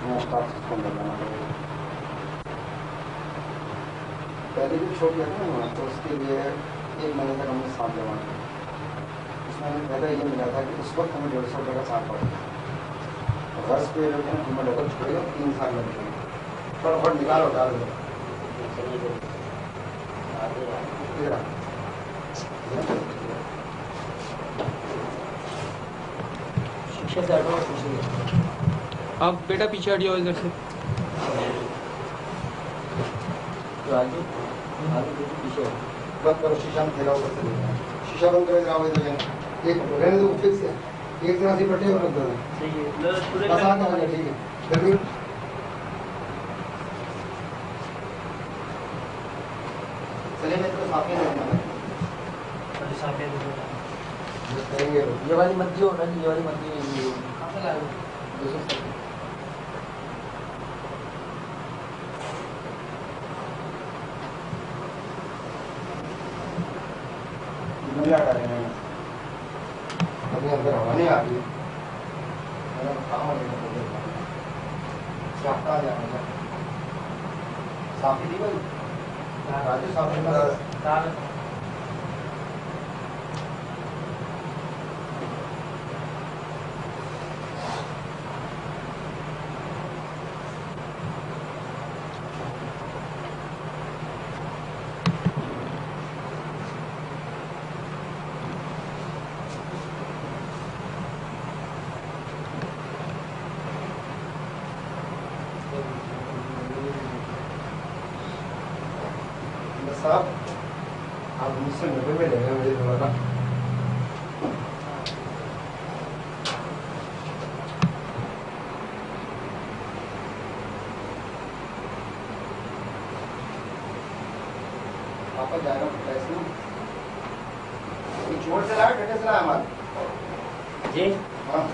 नया staff system लगाना पड़ेगा। पहले भी छोड़ दिया था ना, तो उसके लिए 1 महीने तक हमने साथ जमा किया। उसमें हमें फायदा ये मिला था कि उस वक्त हमें 150 रुपये का साथ पड़ा था। वर्ष पे जो है हमें डबल छोड़ेगा, 3 साल लग जाएंगे। फटाफट निकालो, डाल दो। शिक्षा से हटो, पूछिए। अब बेटा पीछे हट जाओ इधर से। तो आगे पीछे बंद करो, शीशा में फैला उधर से। शीशा बंद करो, जाओ इधर जाओ। एक रहने दो, फिक्स है। एक तरह से पट्टे रख दो। सही है, बस आ जाओ, ठीक है। जल्दी चले, मैं तो साफ ही रहना है। ये वाली मत जो होना, ये वाली मत जो कहाँ से लाए हो? क्या कर रहे हैं? अभी अंदर हवा नहीं आ रही। मेरा काम हो गया। साफ आ जाएगा। साफ ही भाई। राजू साफ है। साहब, आप मुझसे 90 में लेंगे मुझे थोड़ा। आपका जाएगा पैसे चोट से लाया, ठंडे से लाया माल जी।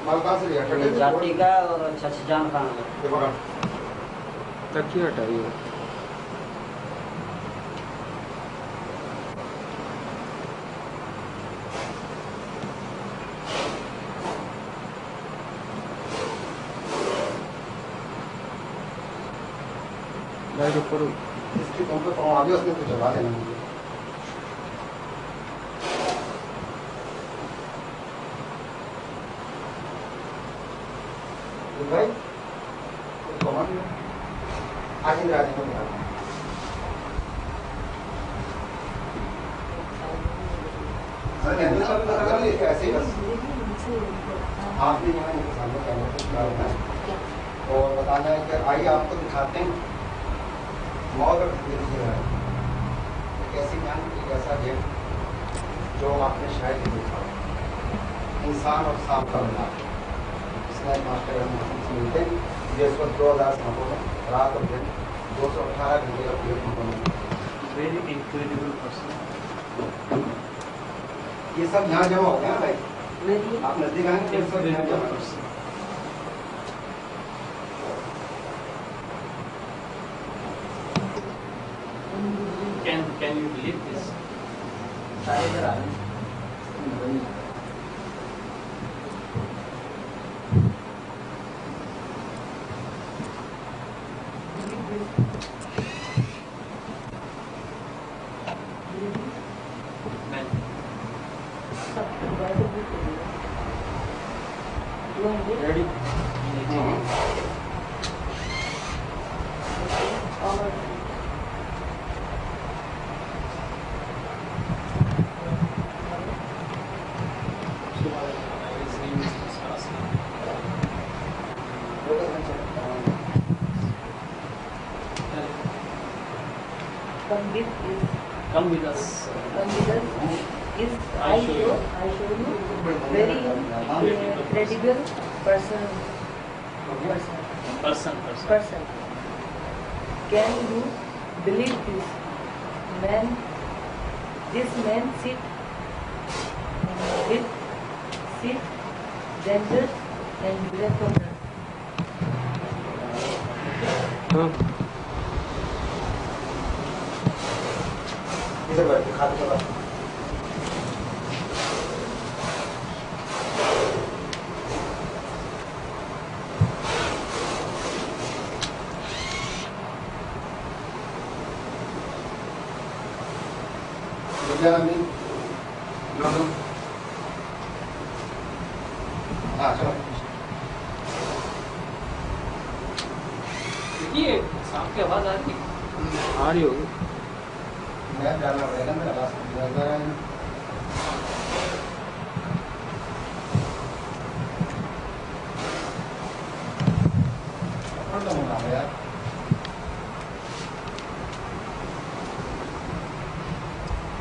माल कहाँ से लिया? जाति का और छछजान का तकिया हटाइए। लाइट ऊपर इसकी पंप पे आगे उसमें कुछ जला देना मुझे। भाई आज इंदिरा जी को निकालना ऐसे ही बस आपने यहाँ इनके सामने कैमरा है और बताना है कि आइए आपको दिखाते हैं मौत और कैसी जान एक ऐसा गेम जो आपने शायद ही देखा इंसान और सांप का बना। इसमें मास्टर से मिलते हैं ये इस वक्त 2000 सांपों में रात और दिन 218 घंटे का पीरियड होना। Very incredible person. ये सब यहाँ जमा हो गया ना भाई, आप नजदीक आएंगे तो सब यहाँ जमा हो। Can you believe this? सारे इधर आ रहे हैं। Ready? Come with us. Is I show you very credible person. Can you believe this man? This man sit dangerous and beautiful. इधर बैठ खाते चला। क्या नाम नहीं? हाँ चलो। ये सांप की आवाज आ रही है। आ रही होगी। मैं डालना पड़ेगा मेरा रास्ता। यार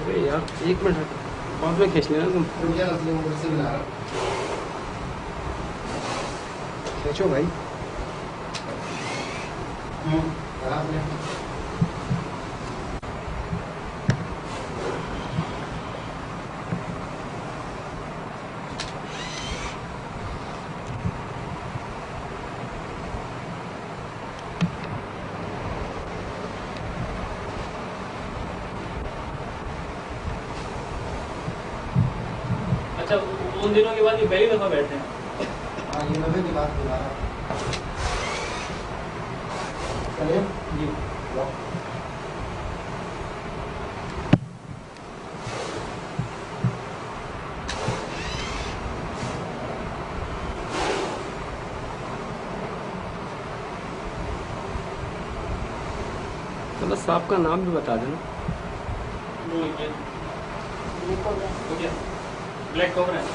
अरे यार 1 मिनट हट, पाँच में खींच लेना तुम। रुपया नस्ली मुझे से मिला खींचो भाई। कहाँ से? अच्छा, उन दिनों के बाद ये पहली दफा बैठे हैं। हाँ ये नब्बे की बात बता रहा चलिए जी। मतलब सांप का नाम भी बता देना। ब्लैक कोबरा है।